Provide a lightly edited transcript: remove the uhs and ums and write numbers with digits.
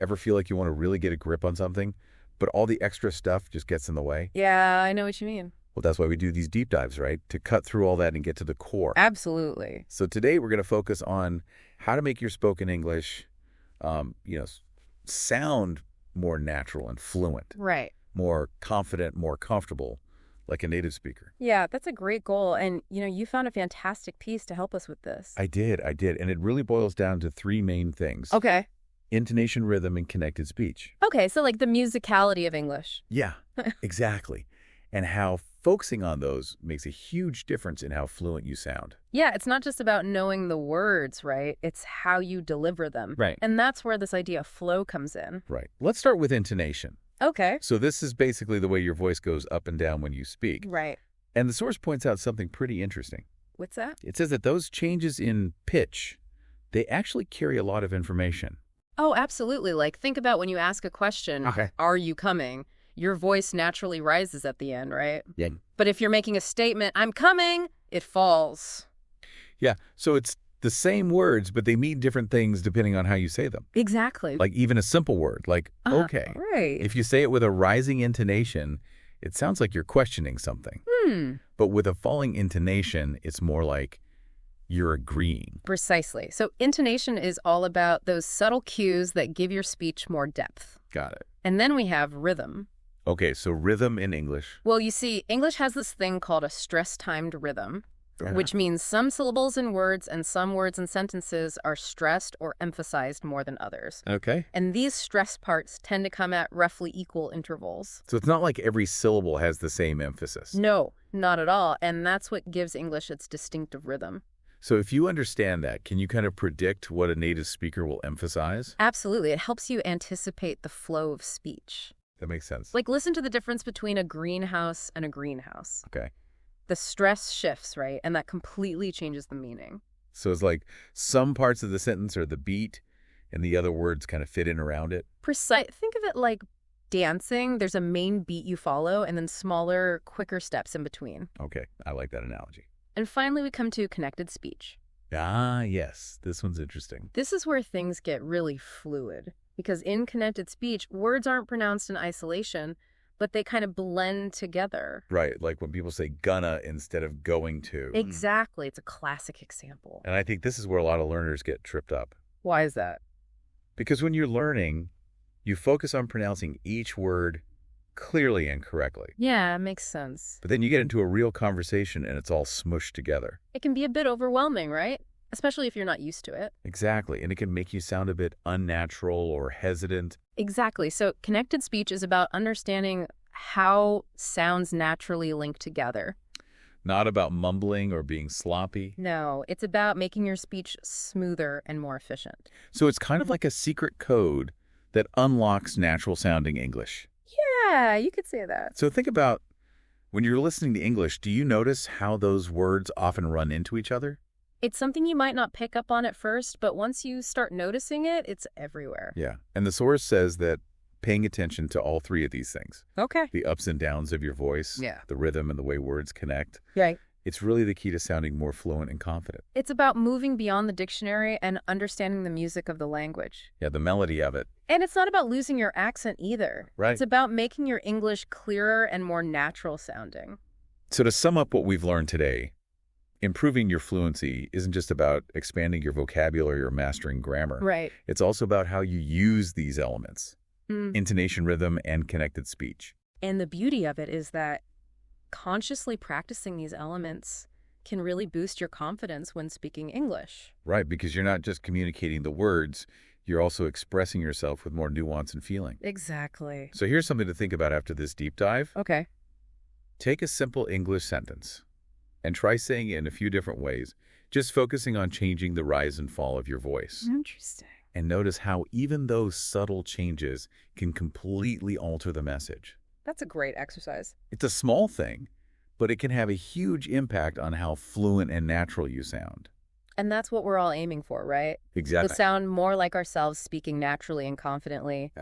Ever feel like you want to really get a grip on something, but all the extra stuff just gets in the way? Yeah, I know what you mean. Well, that's why we do these deep dives, right? To cut through all that and get to the core. Absolutely. So today we're going to focus on how to make your spoken English, sound more natural and fluent, Right. more confident, more comfortable, like a native speaker. Yeah, that's a great goal. And, you found a fantastic piece to help us with this. I did. And it really boils down to three main things. Okay. Intonation, rhythm, and connected speech. Okay, so like the musicality of English. Yeah, exactly. And how focusing on those makes a huge difference in how fluent you sound. Yeah, it's not just about knowing the words, right? It's how you deliver them. Right. And that's where this idea of flow comes in. Right. Let's start with intonation. Okay. So this is basically the way your voice goes up and down when you speak. Right. And the source points out something pretty interesting. What's that? It says that those changes in pitch, they actually carry a lot of information. Oh, absolutely. Like, think about when you ask a question, Okay. Are you coming? Your voice naturally rises at the end, right? Yeah. But if you're making a statement, I'm coming, it falls. Yeah. So it's the same words, but they mean different things depending on how you say them. Exactly. Like even a simple word, like okay. Right. If you say it with a rising intonation, it sounds like you're questioning something. But with a falling intonation, it's more like you're agreeing. Precisely. So intonation is all about those subtle cues that give your speech more depth. Got it. And then we have rhythm. Okay, so rhythm in English. Well, you see, English has this thing called a stress-timed rhythm, which means some syllables in words and some words and sentences are stressed or emphasized more than others. Okay. And these stress parts tend to come at roughly equal intervals. So it's not like every syllable has the same emphasis. No, not at all. And that's what gives English its distinctive rhythm. So if you understand that, can you kind of predict what a native speaker will emphasize? Absolutely. It helps you anticipate the flow of speech. That makes sense. Like, listen to the difference between a greenhouse and a greenhouse. Okay. The stress shifts, right? And that completely changes the meaning. So it's like some parts of the sentence are the beat and the other words kind of fit in around it. Think of it like dancing. There's a main beat you follow and then smaller, quicker steps in between. Okay, I like that analogy. And finally, we come to connected speech. Ah, yes. This one's interesting. This is where things get really fluid. Because in connected speech, words aren't pronounced in isolation, but they kind of blend together. Right, like when people say gonna instead of going to. Exactly. It's a classic example. And I think this is where a lot of learners get tripped up. Why is that? Because when you're learning, you focus on pronouncing each word clearly and correctly. Yeah, it makes sense. But then you get into a real conversation and it's all smushed together. It can be a bit overwhelming, right? Especially if you're not used to it. Exactly. And it can make you sound a bit unnatural or hesitant. Exactly. So connected speech is about understanding how sounds naturally link together. Not about mumbling or being sloppy. No, it's about making your speech smoother and more efficient. So it's kind of like a secret code that unlocks natural sounding English. Yeah, you could say that. So think about when you're listening to English, do you notice how those words often run into each other? It's something you might not pick up on at first, but once you start noticing it, it's everywhere. Yeah. And the source says that paying attention to all three of these things, Okay. the ups and downs of your voice, Yeah. the rhythm and the way words connect, Right. it's really the key to sounding more fluent and confident. It's about moving beyond the dictionary and understanding the music of the language. Yeah, the melody of it. And it's not about losing your accent either. Right. It's about making your English clearer and more natural sounding. So to sum up what we've learned today, improving your fluency isn't just about expanding your vocabulary or mastering grammar. Right. It's also about how you use these elements, intonation, rhythm, and connected speech. And the beauty of it is that consciously practicing these elements can really boost your confidence when speaking English. Right, because you're not just communicating the words, you're also expressing yourself with more nuance and feeling. Exactly. So here's something to think about after this deep dive. Okay. Take a simple English sentence and try saying it in a few different ways, just focusing on changing the rise and fall of your voice. Interesting. And notice how even those subtle changes can completely alter the message. That's a great exercise. It's a small thing, but it can have a huge impact on how fluent and natural you sound. And that's what we're all aiming for, right? Exactly. To sound more like ourselves, speaking naturally and confidently.